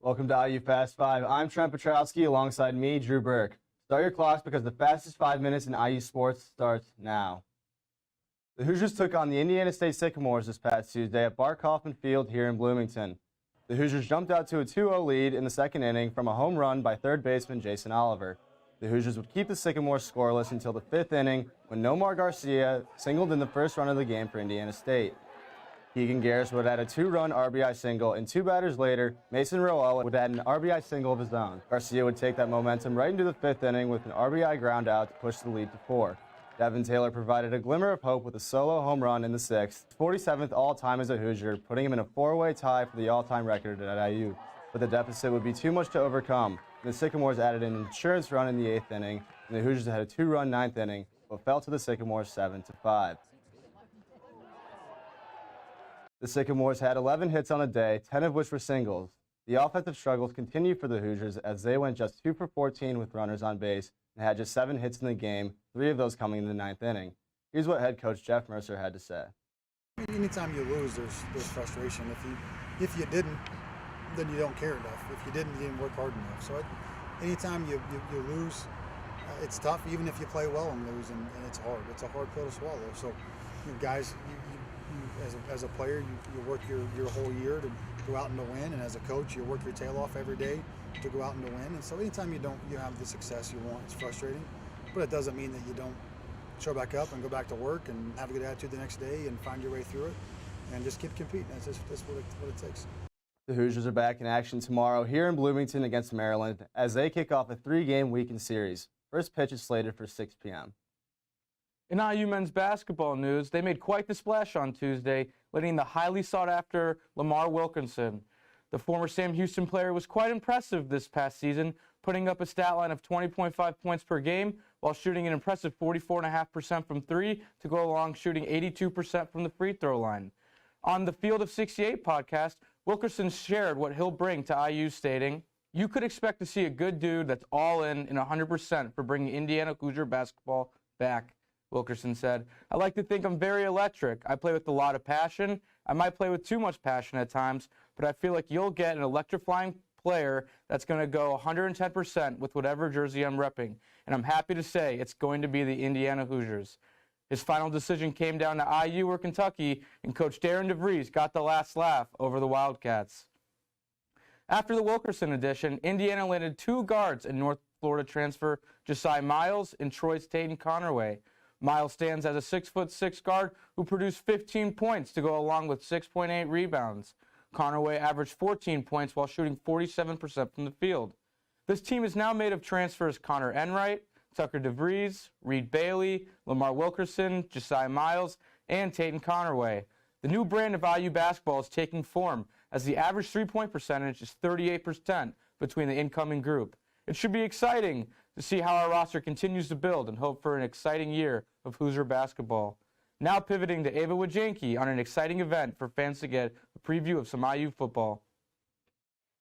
Welcome to IU Fast 5. I'm Trent Petrowski alongside me, Drew Burke. Start your clocks because the fastest 5 minutes in IU sports starts now. The Hoosiers took on the Indiana State Sycamores this past Tuesday at Bart Kaufman Field here in Bloomington. The Hoosiers jumped out to a 2-0 lead in the second inning from a home run by third baseman Jason Oliver. The Hoosiers would keep the Sycamores scoreless until the fifth inning when Nomar Garcia singled in the first run of the game for Indiana State. Keegan Garris would add a 2-run RBI single, and 2 batters later, Mason Roel would add an RBI single of his own. Garcia would take that momentum right into the fifth inning with an RBI ground out to push the lead to 4. Devin Taylor provided a glimmer of hope with a solo home run in the sixth, 47th all-time as a Hoosier, putting him in a 4-way tie for the all-time record at IU. But the deficit would be too much to overcome. The Sycamores added an insurance run in the 8th inning, and the Hoosiers had a 2-run 9th inning, but fell to the Sycamores 7-5. The Sycamores had 11 hits on the day, 10 of which were singles. The offensive struggles continued for the Hoosiers as they went just 2 for 14 with runners on base and had just 7 hits in the game, 3 of those coming in the 9th inning. Here's what head coach Jeff Mercer had to say. Anytime you lose, there's frustration. If you didn't, then you don't care enough. If you didn't, you didn't work hard enough. So anytime you lose, it's tough, even if you play well and lose, and it's hard. It's a hard pill to swallow. So, guys, as a player, you work your whole year to go out and to win, and as a coach, you work your tail off every day to go out and to win. And so anytime you have the success you want, it's frustrating, but it doesn't mean that you don't show back up and go back to work and have a good attitude the next day and find your way through it and just keep competing. That's what it takes. The Hoosiers are back in action tomorrow here in Bloomington against Maryland as they kick off a 3-game weekend series. First pitch is slated for 6 p.m. In IU men's basketball news, they made quite the splash on Tuesday, letting the highly sought-after Lamar Wilkerson. The former Sam Houston player was quite impressive this past season, putting up a stat line of 20.5 points per game while shooting an impressive 44.5% from 3 to go along shooting 82% from the free throw line. On the Field of 68 podcast, Wilkerson shared what he'll bring to IU, stating, "You could expect to see a good dude that's all in and 100% for bringing Indiana Hoosier basketball back." Wilkerson said, "I like to think I'm very electric. I play with a lot of passion. I might play with too much passion at times, but I feel like you'll get an electrifying player that's going to go 110% with whatever jersey I'm repping. And I'm happy to say it's going to be the Indiana Hoosiers." His final decision came down to IU or Kentucky, and Coach Darren DeVries got the last laugh over the Wildcats. After the Wilkerson addition, Indiana landed 2 guards in North Florida transfer Josiah Miles and Troy Staten Connerway. Miles stands as a 6'6" guard who produced 15 points to go along with 6.8 rebounds. Connerway averaged 14 points while shooting 47% from the field. This team is now made of transfers Connor Enright, Tucker DeVries, Reed Bailey, Lamar Wilkerson, Josiah Miles, and Tatum Connerway. The new brand of IU basketball is taking form as the average three-point percentage is 38% between the incoming group. It should be exciting to see how our roster continues to build and hope for an exciting year of Hoosier basketball. Now pivoting to Ava Wajanki on an exciting event for fans to get a preview of some IU football.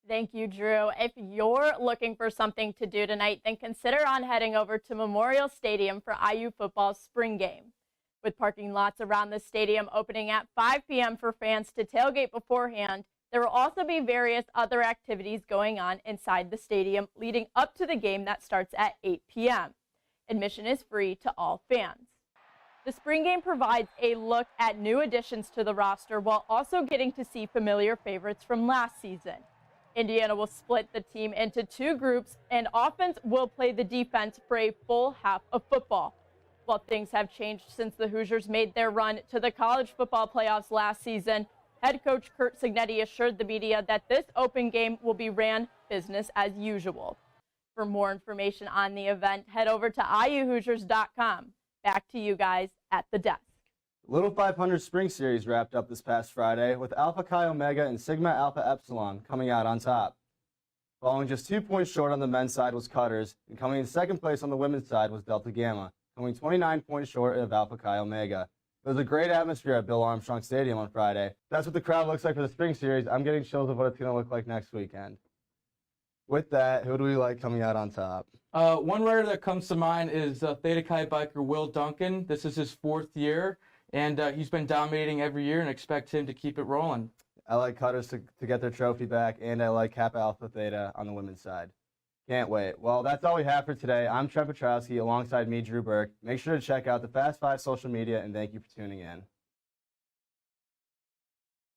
Thank you, Drew. If you're looking for something to do tonight, then consider on heading over to Memorial Stadium for IU football's spring game. With parking lots around the stadium opening at 5 p.m. for fans to tailgate beforehand, there will also be various other activities going on inside the stadium leading up to the game that starts at 8 p.m. Admission is free to all fans. The spring game provides a look at new additions to the roster while also getting to see familiar favorites from last season. Indiana will split the team into 2 groups, and offense will play the defense for a full half of football. While things have changed since the Hoosiers made their run to the college football playoffs last season, head coach Curt Cignetti assured the media that this open game will be ran business as usual. For more information on the event, head over to IUHoosiers.com. Back to you guys at the desk. Little 500 Spring Series wrapped up this past Friday with Alpha Chi Omega and Sigma Alpha Epsilon coming out on top. Falling just 2 points short on the men's side was Cutters, and coming in second place on the women's side was Delta Gamma, coming 29 points short of Alpha Chi Omega. It was a great atmosphere at Bill Armstrong Stadium on Friday. That's what the crowd looks like for the Spring Series. I'm getting chills of what it's going to look like next weekend. With that, who do we like coming out on top? One rider that comes to mind is Theta Chi biker Will Duncan. This is his 4th year, and he's been dominating every year and expect him to keep it rolling. I like Cutters to get their trophy back, and I like Kappa Alpha Theta on the women's side. Can't wait. Well, that's all we have for today. I'm Trent Petrowski alongside me, Drew Burke. Make sure to check out the Fast 5 social media, and thank you for tuning in.